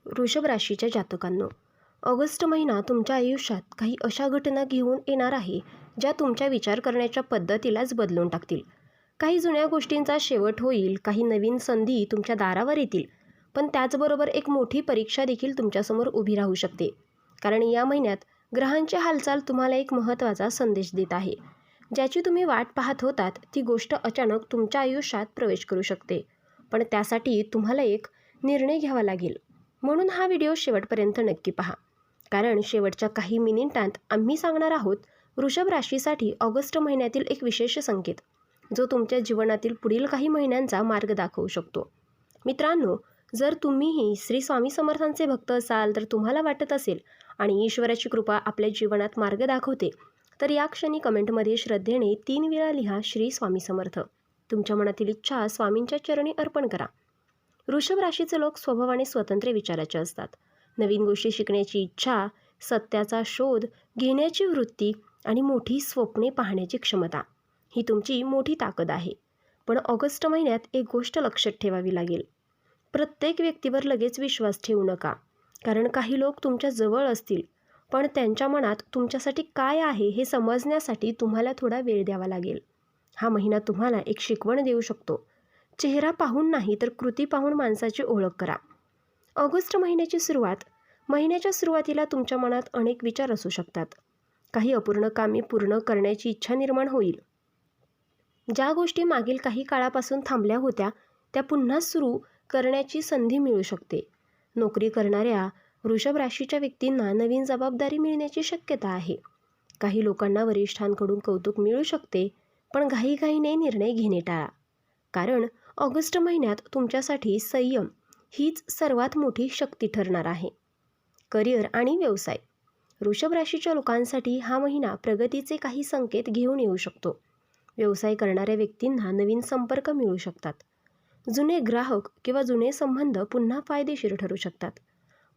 वृषभ राशीच्या जातकांनो, ऑगस्ट महिना तुमच्या आयुष्यात काही अशा घटना घेऊन येणार आहे ज्या तुमच्या विचार करण्याच्या पद्धतीलाच बदलून टाकतील. काही जुन्या गोष्टींचा शेवट होईल, काही नवीन संधी तुमच्या दारावर येतील, पण त्याचबरोबर एक मोठी परीक्षा देखील तुमच्यासमोर उभी राहू शकते. कारण या महिन्यात ग्रहांची हालचाल तुम्हाला एक महत्त्वाचा संदेश देत आहे. ज्याची तुम्ही वाट पाहत होतात ती गोष्ट अचानक तुमच्या आयुष्यात प्रवेश करू शकते, पण त्यासाठी तुम्हाला एक निर्णय घ्यावा लागेल. म्हणून हा व्हिडिओ शेवटपर्यंत नक्की पहा, कारण शेवटच्या काही मिनिटांत आम्ही सांगणार आहोत वृषभ राशीसाठी ऑगस्ट महिन्यातील एक विशेष संकेत, जो तुमच्या जीवनातील पुढील काही महिन्यांचा मार्ग दाखवू शकतो. मित्रांनो, जर तुम्हीही श्री स्वामी समर्थांचे भक्त असाल, तर तुम्हाला वाटत असेल आणि ईश्वराची कृपा आपल्या जीवनात मार्ग दाखवते, तर या क्षणी कमेंटमध्ये श्रद्धेने 3 वेळा लिहा श्री स्वामी समर्थ. तुमच्या मनातील इच्छा स्वामींच्या चरणी अर्पण करा. वृषभ राशीचे लोक स्वभावाने स्वतंत्र विचाराचे असतात. नवीन गोष्टी शिकण्याची इच्छा, सत्याचा शोध घेण्याची वृत्ती आणि मोठी स्वप्ने पाहण्याची क्षमता ही तुमची मोठी ताकद आहे. पण ऑगस्ट महिन्यात एक गोष्ट लक्षात ठेवावी लागेल. प्रत्येक व्यक्तीवर लगेच विश्वास ठेवू नका, कारण काही लोक तुमच्या जवळ असतील, पण त्यांच्या मनात तुमच्यासाठी काय आहे हे समजण्यासाठी तुम्हाला थोडा वेळ द्यावा लागेल. हा महिना तुम्हाला एक शिकवण देऊ शकतो. चेहरा पाहून नाही, तर कृती पाहून माणसाची ओळख करा. ऑगस्ट महिन्याच्या सुरुवातीला तुमच्या मनात अनेक विचार असू शकतात. काही अपूर्ण कामे पूर्ण करण्याची इच्छा निर्माण होईल. ज्या गोष्टी मागील काही काळापासून थांबल्या होत्या त्या पुन्हा सुरू करण्याची संधी मिळू शकते. नोकरी करणाऱ्या वृषभ राशीच्या व्यक्तींना नवीन जबाबदारी मिळण्याची शक्यता आहे. काही लोकांना वरिष्ठांकडून कौतुक मिळू शकते, पण घाईघाईने निर्णय घेणे टाळा, कारण ऑगस्ट महिन्यात तुमच्यासाठी संयम हीच सर्वात मोठी शक्ती ठरणार आहे. करिअर आणि व्यवसाय. वृषभ राशीच्या लोकांसाठी हा महिना प्रगतीचे काही संकेत घेऊन येऊ शकतो. व्यवसाय करणाऱ्या व्यक्तींना नवीन संपर्क मिळू शकतात. जुने ग्राहक किंवा जुने संबंध पुन्हा फायदेशीर ठरू शकतात.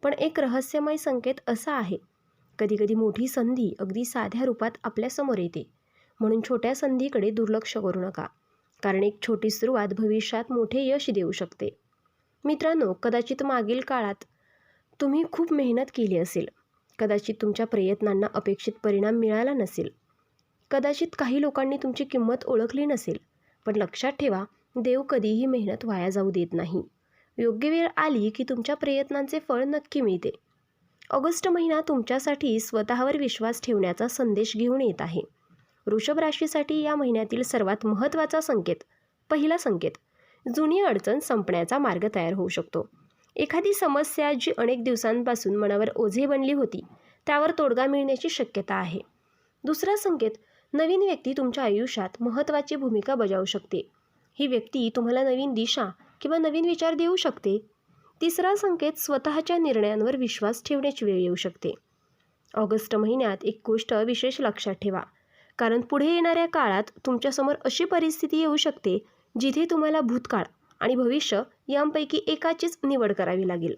पण एक रहस्यमय संकेत असा आहे, कधीकधी मोठी संधी अगदी साध्या रूपात आपल्यासमोर येते. म्हणून छोट्या संधीकडे दुर्लक्ष करू नका, कारण एक छोटी सुरुवात भविष्यात मोठे यश देऊ शकते. मित्रांनो, कदाचित मागील काळात तुम्ही खूप मेहनत केली असेल, कदाचित तुमच्या प्रयत्नांना अपेक्षित परिणाम मिळाला नसेल, कदाचित काही लोकांनी तुमची किंमत ओळखली नसेल, पण लक्षात ठेवा, देव कधीही मेहनत वाया जाऊ देत नाही. योग्य वेळ आली की तुमच्या प्रयत्नांचे फळ नक्की मिळते. ऑगस्ट महिना तुमच्यासाठी स्वतःवर विश्वास ठेवण्याचा संदेश घेऊन येत आहे. वृषभ राशीसाठी या महिन्यातील सर्वात महत्त्वाचा संकेत, पहिला संकेत, जुनी अडचण संपण्याचा मार्ग तयार होऊ शकतो. एखादी समस्या जी अनेक दिवसांपासून मनावर ओझे बनली होती, त्यावर तोडगा मिळण्याची शक्यता आहे. दुसरा संकेत, नवीन व्यक्ती तुमच्या आयुष्यात महत्त्वाची भूमिका बजावू शकते. ही व्यक्ती तुम्हाला नवीन दिशा किंवा नवीन विचार देऊ शकते. तिसरा संकेत, स्वतःच्या निर्णयांवर विश्वास ठेवण्याची वेळ येऊ शकते. ऑगस्ट महिन्यात एक गोष्ट विशेष लक्षात ठेवा, कारण पुढे येणाऱ्या काळात तुमच्यासमोर अशी परिस्थिती येऊ शकते जिथे तुम्हाला भूतकाळ आणि भविष्य यांपैकी एकाचीच निवड करावी लागेल.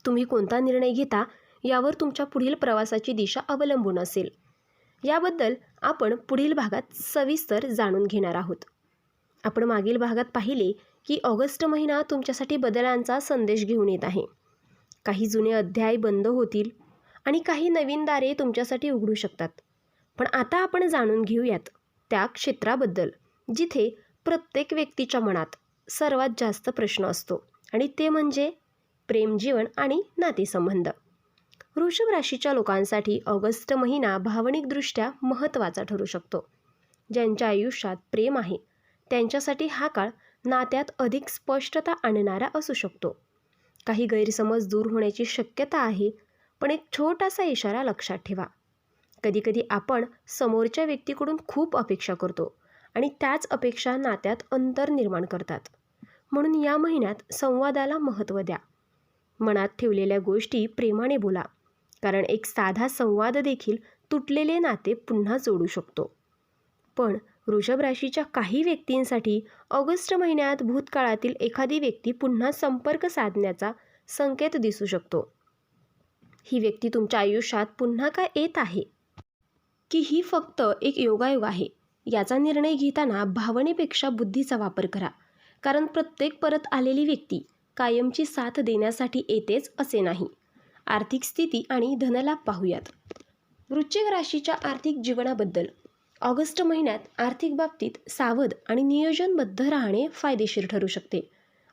तुम्ही कोणता निर्णय घेता यावर तुमच्या पुढील प्रवासाची दिशा अवलंबून असेल. याबद्दल आपण पुढील भागात सविस्तर जाणून घेणार आहोत. आपण मागील भागात पाहिले की ऑगस्ट महिना तुमच्यासाठी बदलांचा संदेश घेऊन येत आहे. काही जुने अध्याय बंद होतील आणि काही नवीन दारे तुमच्यासाठी उघडू शकतात. पण आता आपण जाणून घेऊयात त्या क्षेत्राबद्दल जिथे प्रत्येक व्यक्तीच्या मनात सर्वात जास्त प्रश्न असतो, आणि ते म्हणजे प्रेमजीवन आणि नातेसंबंध. वृषभ राशीच्या लोकांसाठी ऑगस्ट महिना भावनिकदृष्ट्या महत्त्वाचा ठरू शकतो. ज्यांच्या आयुष्यात प्रेम आहे त्यांच्यासाठी हा काळ नात्यात अधिक स्पष्टता आणणारा असू शकतो. काही गैरसमज दूर होण्याची शक्यता आहे, पण एक छोटासा इशारा लक्षात ठेवा. कधीकधी आपण समोरच्या व्यक्तीकडून खूप अपेक्षा करतो आणि त्याच अपेक्षा नात्यात अंतर निर्माण करतात. म्हणून या महिन्यात संवादाला महत्त्व द्या. मनात ठेवलेल्या गोष्टी प्रेमाने बोला, कारण एक साधा संवाद देखील तुटलेले नाते पुन्हा जोडू शकतो. पण वृषभ राशीच्या काही व्यक्तींसाठी ऑगस्ट महिन्यात भूतकाळातील एखादी व्यक्ती पुन्हा संपर्क साधण्याचा संकेत दिसू शकतो. ही व्यक्ती तुमच्या आयुष्यात पुन्हा का येत आहे, की ही फक्त एक योगायोग आहे, याचा निर्णय घेताना भावनेपेक्षा बुद्धीचा वापर करा. कारण प्रत्येक परत आलेली व्यक्ती कायमची साथ देण्यासाठी येतेच असे नाही. आर्थिक स्थिती आणि धनलाभ पाहूयात. वृश्चिक राशीच्या आर्थिक जीवनाबद्दल. ऑगस्ट महिन्यात आर्थिक बाबतीत सावध आणि नियोजनबद्ध राहणे फायदेशीर ठरू शकते.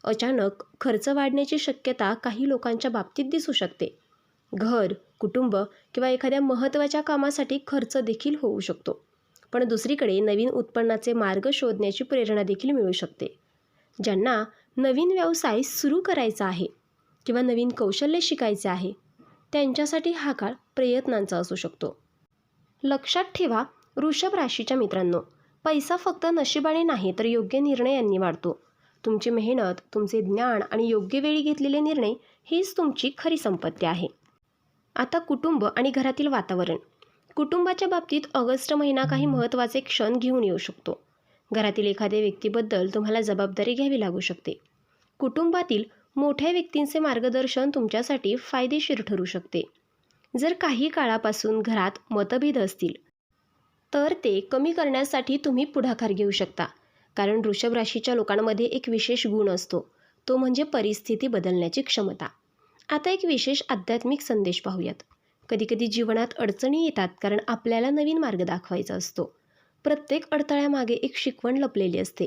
अचानक खर्च वाढण्याची शक्यता काही लोकांच्या बाबतीत दिसू शकते. घर, कुटुंब किंवा एखाद्या महत्त्वाच्या कामासाठी खर्च देखील होऊ शकतो. पण दुसरीकडे नवीन उत्पन्नाचे मार्ग शोधण्याची प्रेरणा देखील मिळू शकते. ज्यांना नवीन व्यवसाय सुरू करायचा आहे किंवा नवीन कौशल्य शिकायचे आहे त्यांच्यासाठी हा काळ प्रयत्नांचा असू शकतो. लक्षात ठेवा वृषभ राशीच्या मित्रांनो, पैसा फक्त नशिबाने नाही तर योग्य निर्णयांनी वाढतो. तुमची मेहनत, तुमचे ज्ञान आणि योग्य वेळी घेतलेले निर्णय हीच तुमची खरी संपत्ती आहे. आता कुटुंब आणि घरातील वातावरण. कुटुंबाच्या बाबतीत ऑगस्ट महिना काही महत्त्वाचे क्षण घेऊन येऊ शकतो. घरातील एखाद्या व्यक्तीबद्दल तुम्हाला जबाबदारी घ्यावी लागू शकते. कुटुंबातील मोठ्या व्यक्तींचे मार्गदर्शन तुमच्यासाठी फायदेशीर ठरू शकते. जर काही काळापासून घरात मतभेद असतील तर ते कमी करण्यासाठी तुम्ही पुढाकार घेऊ शकता. कारण वृषभ राशीच्या लोकांमध्ये एक विशेष गुण असतो, तो म्हणजे परिस्थिती बदलण्याची क्षमता. आता एक विशेष आध्यात्मिक संदेश पाहूयात. कधीकधी जीवनात अडचणी येतात कारण आपल्याला नवीन मार्ग दाखवायचा असतो. प्रत्येक अडथळ्यामागे एक शिकवण लपलेली असते.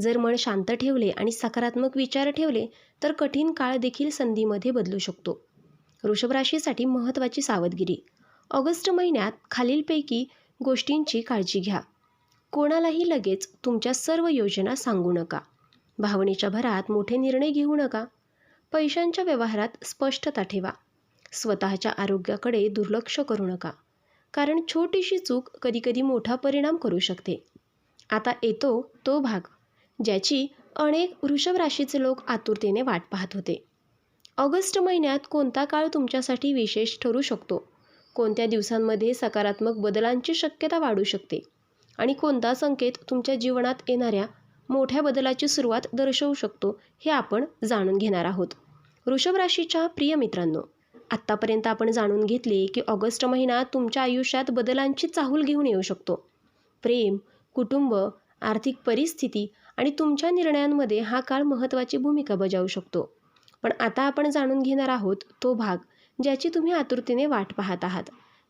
जर मन शांत ठेवले आणि सकारात्मक विचार ठेवले तर कठीण काळ देखील संधीमध्ये बदलू शकतो. वृषभ राशीसाठी महत्त्वाची सावधगिरी. ऑगस्ट महिन्यात खालीलपैकी गोष्टींची काळजी घ्या. कोणालाही लगेच तुमच्या सर्व योजना सांगू नका. भावनेच्या भरात मोठे निर्णय घेऊ नका. पैशांच्या व्यवहारात स्पष्टता ठेवा. स्वतःच्या आरोग्याकडे दुर्लक्ष करू नका, कारण छोटीशी चूक कधीकधी मोठा परिणाम करू शकते. आता येतो तो भाग ज्याची अनेक वृषभ राशीचे लोक आतुरतेने वाट पाहत होते. ऑगस्ट महिन्यात कोणता काळ तुमच्यासाठी विशेष ठरू शकतो? कोणत्या दिवसांमध्ये सकारात्मक बदलांची शक्यता वाढू शकते? आणि कोणता संकेत तुमच्या जीवनात येणाऱ्या मोठ्या बदलाची सुरुवात दर्शवू शकतो हे आपण जाणून घेणार आहोत. वृषभ राशीच्या प्रिय मित्रांनो, आत्तापर्यंत आपण जाणून घेतले की ऑगस्ट महिना तुमच्या आयुष्यात बदलांची चाहूल घेऊन येऊ शकतो. प्रेम, कुटुंब, आर्थिक परिस्थिती आणि तुमच्या निर्णयांमध्ये हा काळ महत्त्वाची भूमिका बजावू शकतो. पण आता आपण जाणून घेणार आहोत तो भाग ज्याची तुम्ही आतुरतेने वाट पाहत आहात.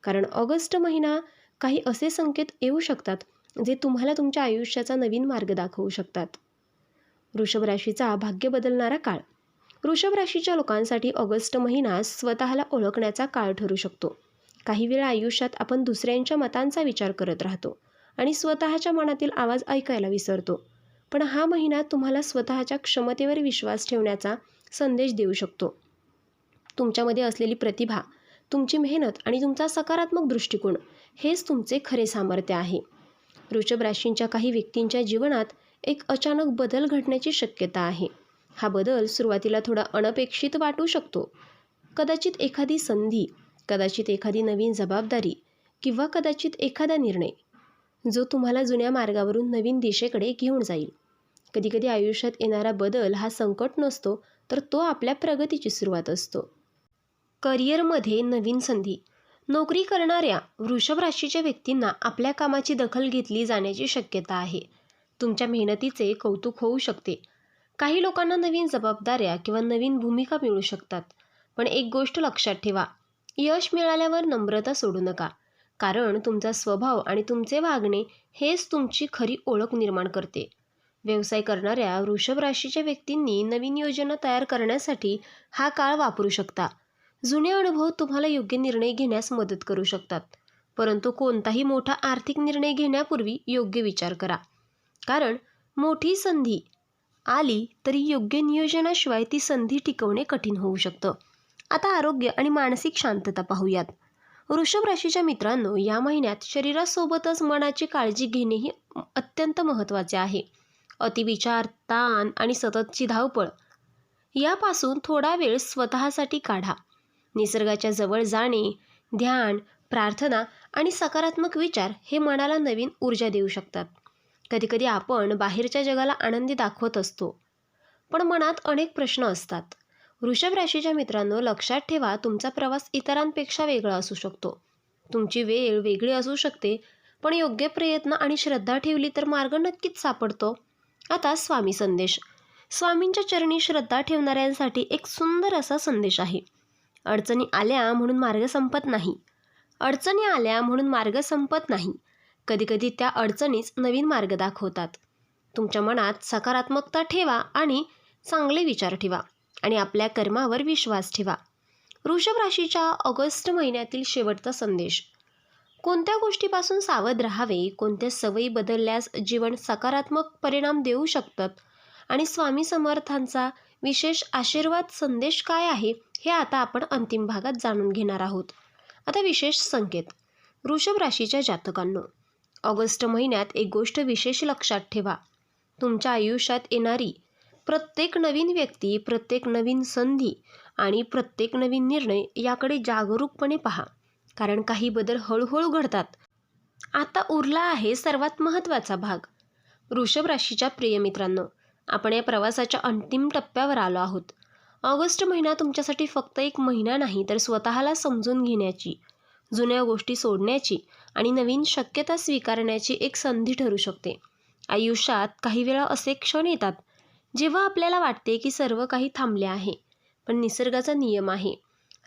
कारण ऑगस्ट महिना काही असे संकेत येऊ शकतात जे तुम्हाला तुमच्या आयुष्याचा नवीन मार्ग दाखवू शकतात. वृषभ राशीचा भाग्य बदलणारा काळ. वृषभ राशीच्या लोकांसाठी ऑगस्ट महिना स्वतःला ओळखण्याचा काळ ठरू शकतो. काही वेळा आयुष्यात आपण दुसऱ्यांच्या मतांचा विचार करत राहतो आणि स्वतःच्या मनातील आवाज ऐकायला विसरतो. पण हा महिना तुम्हाला स्वतःच्या क्षमतेवर विश्वास ठेवण्याचा संदेश देऊ शकतो. तुमच्यामध्ये असलेली प्रतिभा, तुमची मेहनत आणि तुमचा सकारात्मक दृष्टिकोन हेच तुमचे खरे सामर्थ्य आहे. वृषभ राशींच्या काही व्यक्तींच्या जीवनात एक अचानक बदल घडण्याची शक्यता आहे. हा बदल सुरुवातीला थोडा अनपेक्षित वाटू शकतो. कदाचित एखादी संधी, कदाचित एखादी नवीन जबाबदारी किंवा कदाचित एखादा निर्णय जो तुम्हाला जुन्या मार्गावरून नवीन दिशेकडे घेऊन जाईल. कधीकधी आयुष्यात येणारा बदल हा संकट नसतो तर तो आपल्या प्रगतीची सुरुवात असतो. करिअरमध्ये नवीन संधी. नोकरी करणाऱ्या वृषभ राशीच्या व्यक्तींना आपल्या कामाची दखल घेतली जाण्याची शक्यता आहे. तुमच्या मेहनतीचे कौतुक होऊ शकते. काही लोकांना नवीन जबाबदाऱ्या किंवा नवीन भूमिका मिळू शकतात. पण एक गोष्ट लक्षात ठेवा, यश मिळाल्यावर नम्रता सोडू नका. कारण तुमचा स्वभाव आणि तुमचे वागणे हेच तुमची खरी ओळख निर्माण करते. व्यवसाय करणाऱ्या वृषभ राशीच्या व्यक्तींनी नवीन योजना तयार करण्यासाठी हा काळ वापरू शकता. जुने अनुभव तुम्हाला योग्य निर्णय घेण्यास मदत करू शकतात. परंतु कोणताही मोठा आर्थिक निर्णय घेण्यापूर्वी योग्य विचार करा. कारण मोठी संधी आली तरी योग्य नियोजनाशिवाय ती संधी टिकवणे कठीण होऊ शकतं. आता आरोग्य आणि मानसिक शांतता पाहूयात. वृषभ राशीच्या मित्रांनो, या महिन्यात शरीरासोबतच मनाची काळजी घेणेही अत्यंत महत्त्वाचे आहे. अतिविचार, ताण आणि सततची धावपळ यापासून थोडा वेळ स्वतःसाठी काढा. निसर्गाच्या जवळ जाणे, ध्यान, प्रार्थना आणि सकारात्मक विचार हे मनाला नवीन ऊर्जा देऊ शकतात. कधीकधी आपण बाहेरच्या जगाला आनंदी दाखवत असतो, पण मनात अनेक प्रश्न असतात. वृषभ राशीच्या मित्रांनो, लक्षात ठेवा, तुमचा प्रवास इतरांपेक्षा वेगळा असू शकतो. तुमची वेळ वेगळी असू शकते, पण योग्य प्रयत्न आणि श्रद्धा ठेवली तर मार्ग नक्कीच सापडतो. आता स्वामी संदेश. स्वामींच्या चरणी श्रद्धा ठेवणाऱ्यांसाठी एक सुंदर असा संदेश आहे. अडचणी आल्या म्हणून मार्ग संपत नाही. अडचणी आल्या म्हणून मार्ग संपत नाही. कधीकधी त्या अडचणीच नवीन मार्ग दाखवतात. तुमच्या मनात सकारात्मकता ठेवा आणि चांगले विचार ठेवा आणि आपल्या कर्मावर विश्वास ठेवा. वृषभ राशीच्या ऑगस्ट महिन्यातील शेवटचा संदेश. कोणत्या गोष्टीपासून सावध राहावे, कोणत्या सवयी बदलल्यास जीवन सकारात्मक परिणाम देऊ शकतात आणि स्वामी समर्थांचा विशेष आशीर्वाद संदेश काय आहे हे आता आपण अंतिम भागात जाणून घेणार आहोत. आता विशेष संकेत. वृषभ राशीच्या जातकांनो, ऑगस्ट महिन्यात एक गोष्ट विशेष लक्षात ठेवा. तुमच्या आयुष्यात येणारी प्रत्येक नवीन व्यक्ती, प्रत्येक नवीन संधी आणि प्रत्येक नवीन निर्णय याकडे जागरूकपणे पहा, कारण काही बदल हळूहळू घडतात. आता उरला आहे सर्वात महत्त्वाचा भाग. वृषभ राशीच्या प्रिय मित्रांनो, आपण या प्रवासाच्या अंतिम टप्प्यावर आलो आहोत. ऑगस्ट महिना तुमच्यासाठी फक्त एक महिना नाही, तर स्वतःला समजून घेण्याची, जुन्या गोष्टी सोडण्याची आणि नवीन शक्यता स्वीकारण्याची एक संधी ठरू शकते. आयुष्यात काही वेळा असे क्षण येतात जेव्हा आपल्याला वाटते की सर्व काही थांबले आहे, पण निसर्गाचा नियम आहे,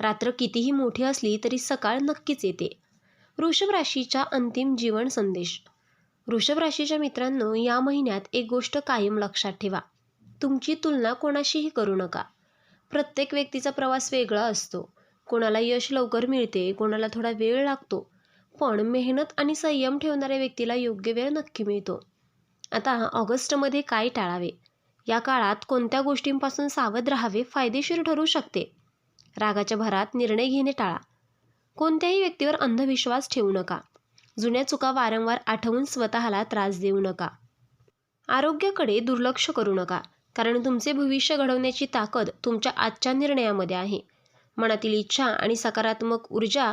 रात्र कितीही मोठी असली तरी सकाळ नक्कीच येते. वृषभ राशीचा अंतिम जीवन संदेश. वृषभ राशीच्या मित्रांनो, या महिन्यात एक गोष्ट कायम लक्षात ठेवा. तुमची तुलना कोणाशीही करू नका. प्रत्येक व्यक्तीचा प्रवास वेगळा असतो. कोणाला यश लवकर मिळते, कोणाला थोडा वेळ लागतो, पण मेहनत आणि संयम ठेवणाऱ्या व्यक्तीला योग्य वेळ नक्की मिळतो. आता ऑगस्टमध्ये काय टाळावे, या काळात कोणत्या गोष्टींपासून सावध राहावे फायदेशीर ठरू शकते. रागाच्या भरात निर्णय घेणे टाळा. कोणत्याही व्यक्तीवर अंधविश्वास ठेवू नका. जुन्या चुका वारंवार आठवून स्वतःला त्रास देऊ नका. आरोग्याकडे दुर्लक्ष करू नका, कारण तुमचे भविष्य घडवण्याची ताकद तुमच्या आजच्या निर्णयामध्ये आहे. मनातील इच्छा आणि सकारात्मक ऊर्जा.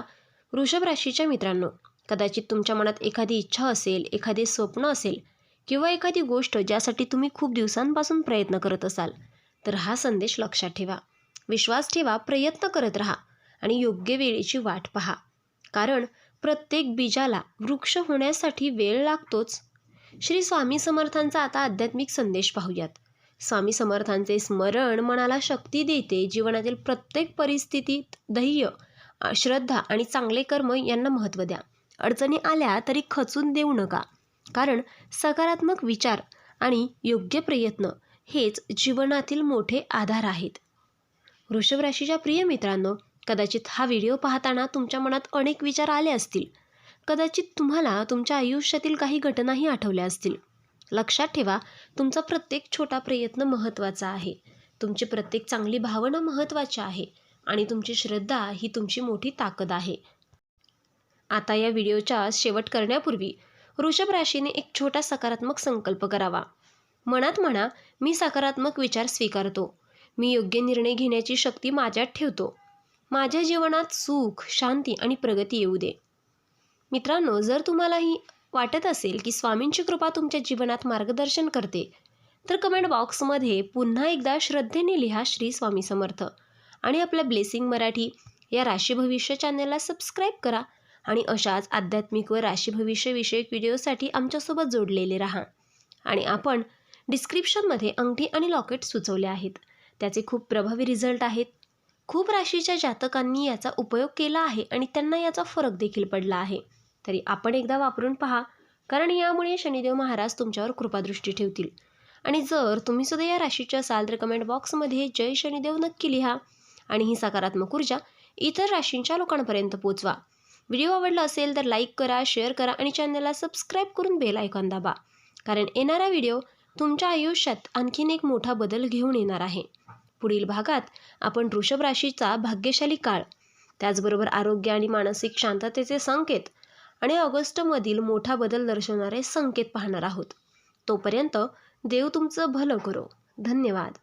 वृषभ राशीच्या मित्रांनो, कदाचित तुमच्या मनात एखादी इच्छा असेल, एखादे स्वप्न असेल किंवा एखादी गोष्ट ज्यासाठी तुम्ही खूप दिवसांपासून प्रयत्न करत असाल, तर हा संदेश लक्षात ठेवा. विश्वास ठेवा, प्रयत्न करत राहा आणि योग्य वेळेची वाट पहा, कारण प्रत्येक बीजाला वृक्ष होण्यासाठी वेळ लागतोच. श्री स्वामी समर्थांचा आता आध्यात्मिक संदेश पाहूयात. स्वामी समर्थांचे स्मरण मनाला शक्ती देते. जीवनातील प्रत्येक परिस्थितीत धैर्य, श्रद्धा आणि चांगले कर्म यांना महत्त्व द्या. अडचणी आल्या तरी खचून देऊ नका, कारण सकारात्मक विचार आणि योग्य प्रयत्न हेच जीवनातील मोठे आधार आहेत. वृषभ राशीच्या प्रिय मित्रांनो, कदाचित हा व्हिडिओ पाहताना तुमच्या मनात अनेक विचार आले असतील. कदाचित तुम्हाला तुमच्या आयुष्यातील काही घटनाही आठवल्या असतील. लक्षात ठेवा, तुमचा प्रत्येक छोटा प्रयत्न महत्त्वाचा आहे. तुमची प्रत्येक चांगली भावना महत्त्वाची आहे आणि तुमची श्रद्धा ही तुमची मोठी ताकद आहे. आता या व्हिडिओचा शेवट करण्यापूर्वी वृषभ राशीने एक छोटा सकारात्मक संकल्प करावा. मनात म्हणा, मी सकारात्मक विचार स्वीकारतो. मी योग्य निर्णय घेण्याची शक्ती माझ्यात ठेवतो. माझ्या जीवनात सुख, शांती आणि प्रगती येऊ दे. मित्रांनो, जर तुम्हालाही वाटत असेल की स्वामींची कृपा तुमच्या जीवनात मार्गदर्शन करते, तर कमेंट बॉक्समध्ये पुन्हा एकदा श्रद्धेने लिहा श्री स्वामी समर्थ आणि आपल्या ब्लेसिंग मराठी या राशी भविष्य चॅनलला सबस्क्राईब करा आणि अशाच आध्यात्मिक व राशी भविष्य विषयक व्हिडिओसाठी आमच्यासोबत जोडलेले राहा. आणि आपण डिस्क्रिप्शनमध्ये अंगठी आणि लॉकेट सुचवले आहेत. त्याचे खूप प्रभावी रिझल्ट आहेत. खूप राशीच्या जातकांनी याचा उपयोग केला आहे आणि त्यांना याचा फरक देखील पडला आहे. तरी आपण एकदा वापरून पहा, कारण यामुळे शनिदेव महाराज तुमच्यावर कृपादृष्टी ठेवतील. आणि जर तुम्ही सुद्धा या राशीचे असाल तर कमेंट बॉक्समध्ये जय शनिदेव नक्की लिहा आणि ही सकारात्मक ऊर्जा इतर राशींच्या लोकांपर्यंत पोचवा. व्हिडिओ आवडला असेल तर लाईक करा, शेअर करा आणि चॅनलला सबस्क्राईब करून बेल आयकॉन दाबा, कारण येणारा व्हिडिओ तुमच्या आयुष्यात आणखीन एक मोठा बदल घेऊन येणार आहे. पुढील भागात आपण वृषभ राशीचा भाग्यशाली काळ, त्याचबरोबर आरोग्य आणि मानसिक शांततेचे संकेत आणि ऑगस्टमधील मोठा बदल दर्शवणारे संकेत पाहणार आहोत. तोपर्यंत देव तुमचं भलं करो. धन्यवाद.